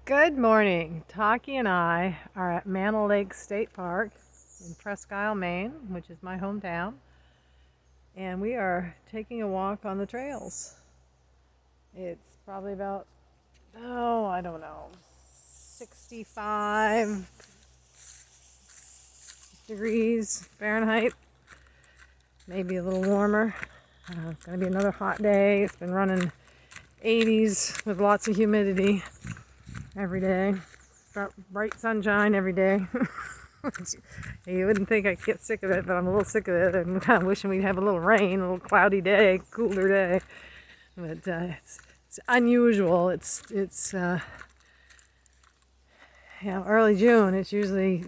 Good morning. Taki and I are at Mantle Lake State Park in Presque, Maine, which is my hometown, and we are taking a walk on the trails. It's probably about, I don't know, 65 degrees Fahrenheit, maybe a little warmer. It's going to be another hot day. It's been running 80s with lots of humidity every day. Bright sunshine every day. You wouldn't think I'd get sick of it, but I'm a little sick of it. I'm kind of wishing we'd have a little rain, a little cloudy day, cooler day. But it's unusual. It's early June. It's usually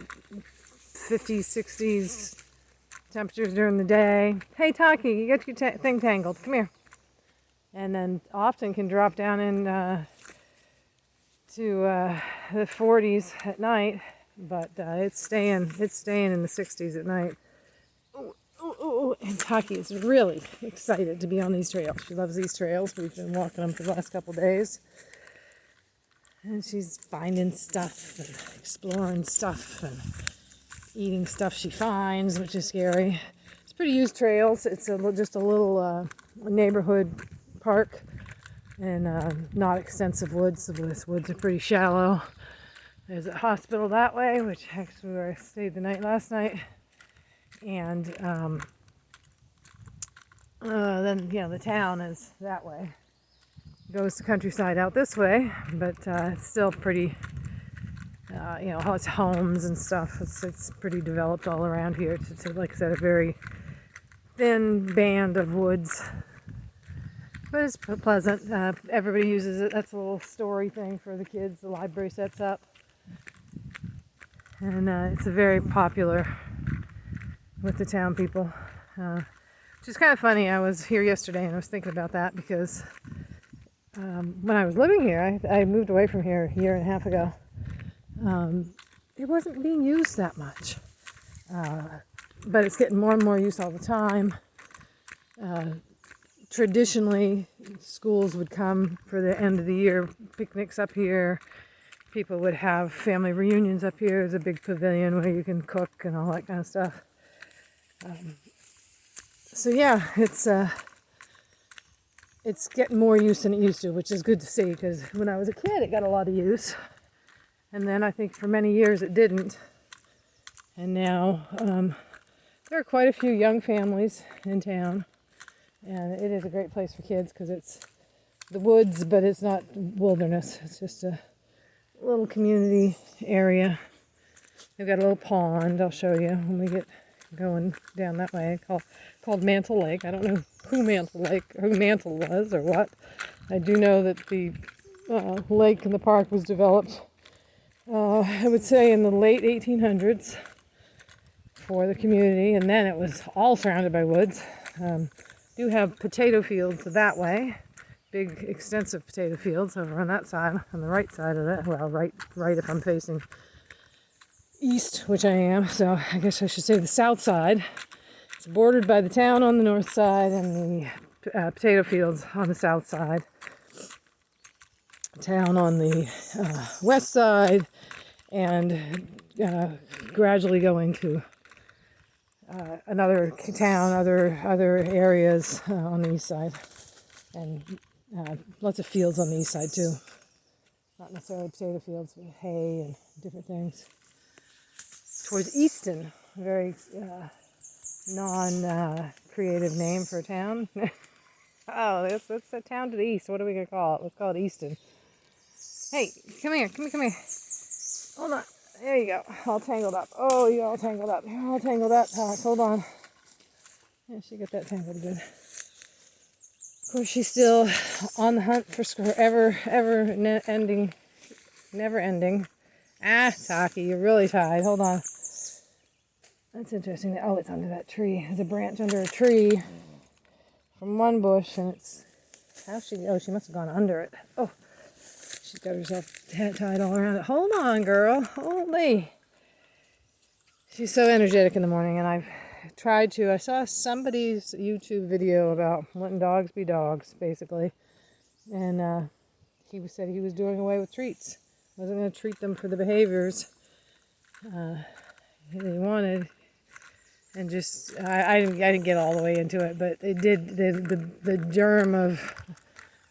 50s, 60s temperatures during the day. Hey, Taki, you got your thing tangled. Come here. And then often can drop down in to the 40s at night, but it's staying in the 60s at night. Oh, and Taki is really excited to be on these trails. She loves these trails. We've been walking them for the last couple days, and she's finding stuff and exploring stuff and eating stuff she finds, which is scary. It's pretty used trails. It's just a little neighborhood park. And not extensive woods. The woods are pretty shallow. There's a hospital that way, which actually where I stayed the night last night. And then the town is that way. Goes to countryside out this way, but it's still pretty. It's homes and stuff. It's pretty developed all around here. It's like I said, a very thin band of woods. But it's pleasant. Everybody uses it. That's a little story thing for the kids. The library sets up. And it's a very popular with the town people. Which is kind of funny. I was here yesterday and I was thinking about that because when I was living here, I moved away from here a year and a half ago. It wasn't being used that much. But it's getting more and more use all the time. Traditionally, schools would come for the end of the year picnics up here. People would have family reunions up here. There's a big pavilion where you can cook and all that kind of stuff. It's getting more use than it used to, which is good to see because when I was a kid, it got a lot of use. And then I think for many years it didn't. And now there are quite a few young families in town. And it is a great place for kids because it's the woods, but it's not wilderness. It's just a little community area. They've got a little pond. I'll show you when we get going down that way. Called Mantle Lake. I don't know who Mantle was or what. I do know that the lake and the park was developed, I would say, in the late 1800s for the community, and then it was all surrounded by woods. Do have potato fields that way, big extensive potato fields over on that side, on the right side of it. Well, right if I'm facing east, which I am, so I guess I should say the south side. It's bordered by the town on the north side and the potato fields on the south side. Town on the west side, and gradually going to another town, other areas on the east side, and lots of fields on the east side too. Not necessarily potato fields, but hay and different things. Towards Easton, a very non-creative name for a town. Oh, that's a town to the east. What are we gonna call it? Let's call it Easton. Hey, come here. Hold on. There you go. All tangled up. Oh, you're all tangled up. You're all tangled up, Pat. Hold on. Yeah, she got that tangled good. Of course, she's still on the hunt for never ending. Ah, Taki, you're really tied. Hold on. That's interesting. Oh, it's under that tree. There's a branch under a tree from one bush, and it's... she must have gone under it. Oh. She's got herself tied all around it. Hold on, girl. Holy. She's so energetic in the morning, and I've tried to. I saw somebody's YouTube video about letting dogs be dogs, basically. And he said he was doing away with treats. Wasn't going to treat them for the behaviors they wanted. And just, I didn't get all the way into it, but it did, the germ of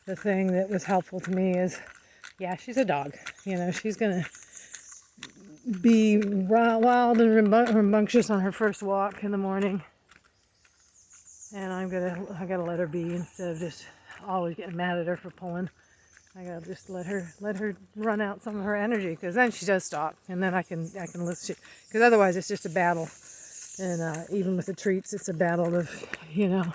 the thing that was helpful to me is, yeah, she's a dog. You know, she's going to be wild and rambunctious on her first walk in the morning. And I gotta let her be instead of just always getting mad at her for pulling. I gotta just let her run out some of her energy, because then she does stop, and then I can listen. Because otherwise, it's just a battle, and even with the treats, it's a battle of, you know,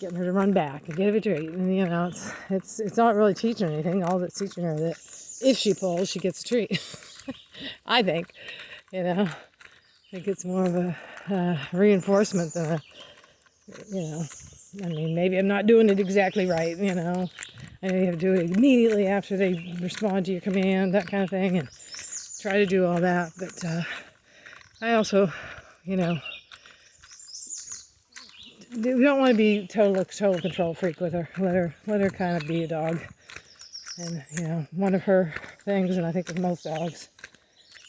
getting her to run back and give a treat, and you know, it's not really teaching her anything. All it's teaching her that if she pulls, she gets a treat. I think, you know, I think it's more of a reinforcement than a, you know, I mean, maybe I'm not doing it exactly right, you know. I know you have to do it immediately after they respond to your command, that kind of thing, and try to do all that. But I also, you know, we don't want to be total control freak with her. Let her kind of be a dog. And, you know, one of her things, and I think with most dogs,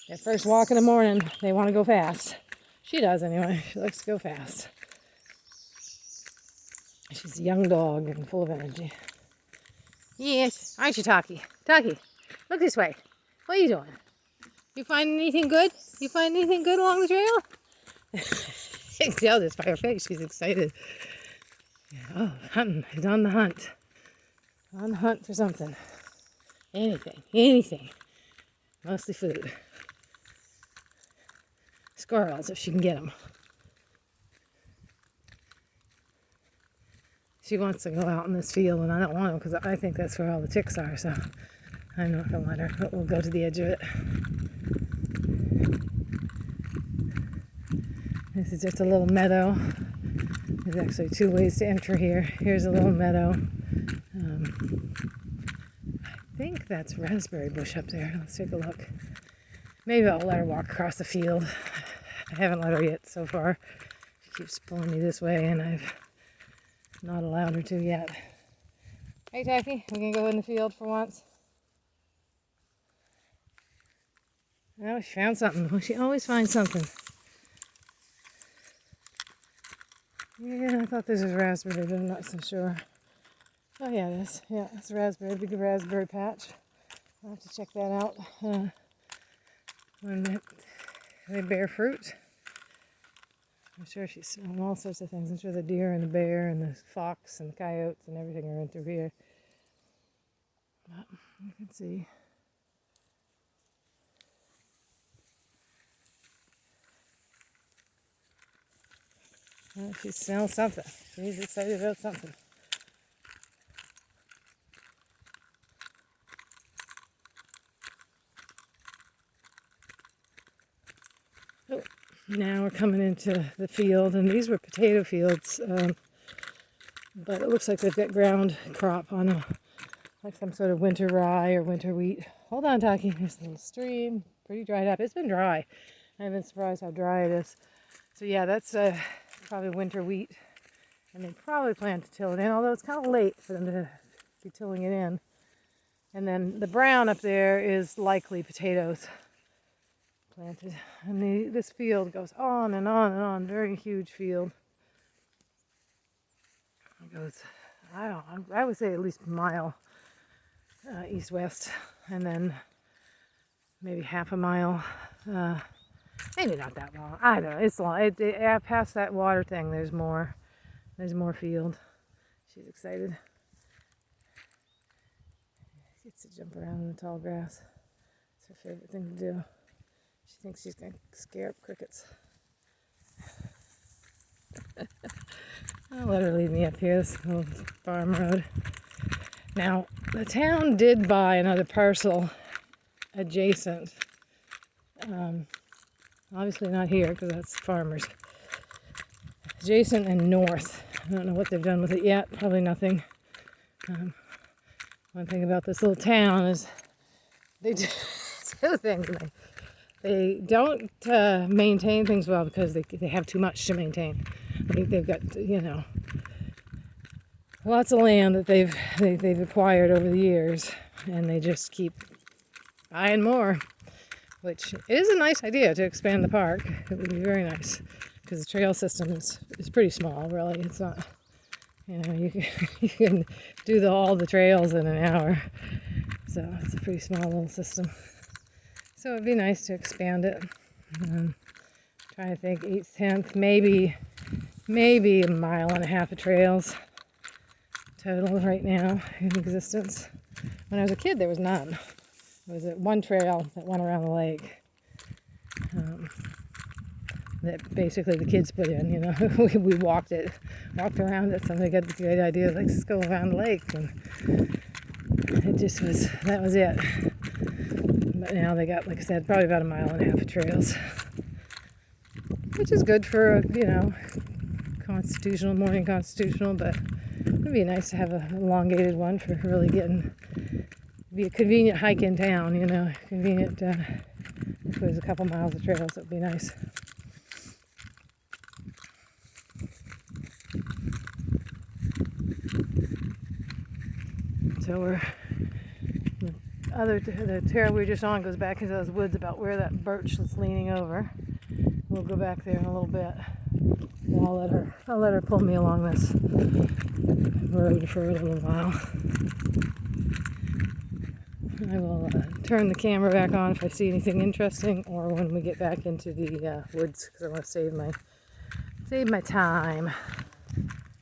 their first walk in the morning, they want to go fast. She does anyway. She likes to go fast. She's a young dog and full of energy. Yes, aren't you, Taki? Taki, look this way. What are you doing? You find anything good? You find anything good along the trail? You can tell this by her face. She's excited. Yeah, oh, hunting. He's on the hunt. On the hunt for something. Anything. Mostly food. Squirrels, if she can get them. She wants to go out in this field, and I don't want to, because I think that's where all the ticks are, so I'm not going to let her, but we'll go to the edge of it. This is just a little meadow. There's actually two ways to enter here. Here's a little meadow. I think that's raspberry bush up there. Let's take a look. Maybe I'll let her walk across the field. I haven't let her yet so far. She keeps pulling me this way, and I've not allowed her to yet. Hey, Taki, we can go in the field for once. Oh, she found something. Well, she always finds something. Yeah, I thought this was raspberry, but I'm not so sure. Oh, yeah, it is. Yeah, it's a raspberry, big raspberry patch. I'll have to check that out when they bear fruit. I'm sure she's smelling all sorts of things. I'm sure the deer and the bear and the fox and the coyotes and everything are in through here. But you can see. Well, she smells something. She's excited about something. Oh, now we're coming into the field, and these were potato fields, but it looks like they've got ground crop on them, like some sort of winter rye or winter wheat. Hold on, Taki. There's a little stream, pretty dried up. It's been dry. I've been surprised how dry it is. So yeah, that's probably winter wheat, and they probably plan to till it in, although it's kind of late for them to be tilling it in. And then the brown up there is likely potatoes planted. And this field goes on and on and on, very huge field. It goes, I would say at least a mile east-west, and then maybe half a mile, maybe not that long. I don't know, it's long. Past that water thing, there's more field. She's excited. She gets to jump around in the tall grass. It's her favorite thing to do. She thinks she's going to scare up crickets. I'll let her lead me up here, this little farm road. Now, the town did buy another parcel adjacent. Obviously not here, because that's farmers. Adjacent and north. I don't know what they've done with it yet. Probably nothing. One thing about this little town is they do two things. They don't maintain things well because they have too much to maintain. They've got, you know, lots of land that they've acquired over the years, and they just keep high and more, which is a nice idea to expand the park. It would be very nice because the trail system is pretty small, really. It's not, you know, you can do all the trails in an hour. So it's a pretty small little system. So it'd be nice to expand it. Trying to think, 8th, 10th, maybe a mile and a half of trails total right now in existence. When I was a kid, there was none. There was one trail that went around the lake that basically the kids put in. You know, we walked around it. Somebody got the great idea, like, let's go around the lake, and that was it. But now they got, like I said, probably about a mile and a half of trails, which is good for morning constitutional, but it'd be nice to have an elongated one for really be a convenient hike in town, you know, convenient, if there's a couple miles of trails, it'd be nice. So the trail we were just on goes back into those woods about where that birch is leaning over. We'll go back there in a little bit. And I'll let her pull me along this road for a little while. I will turn the camera back on if I see anything interesting, or when we get back into the woods, because I want to save my time.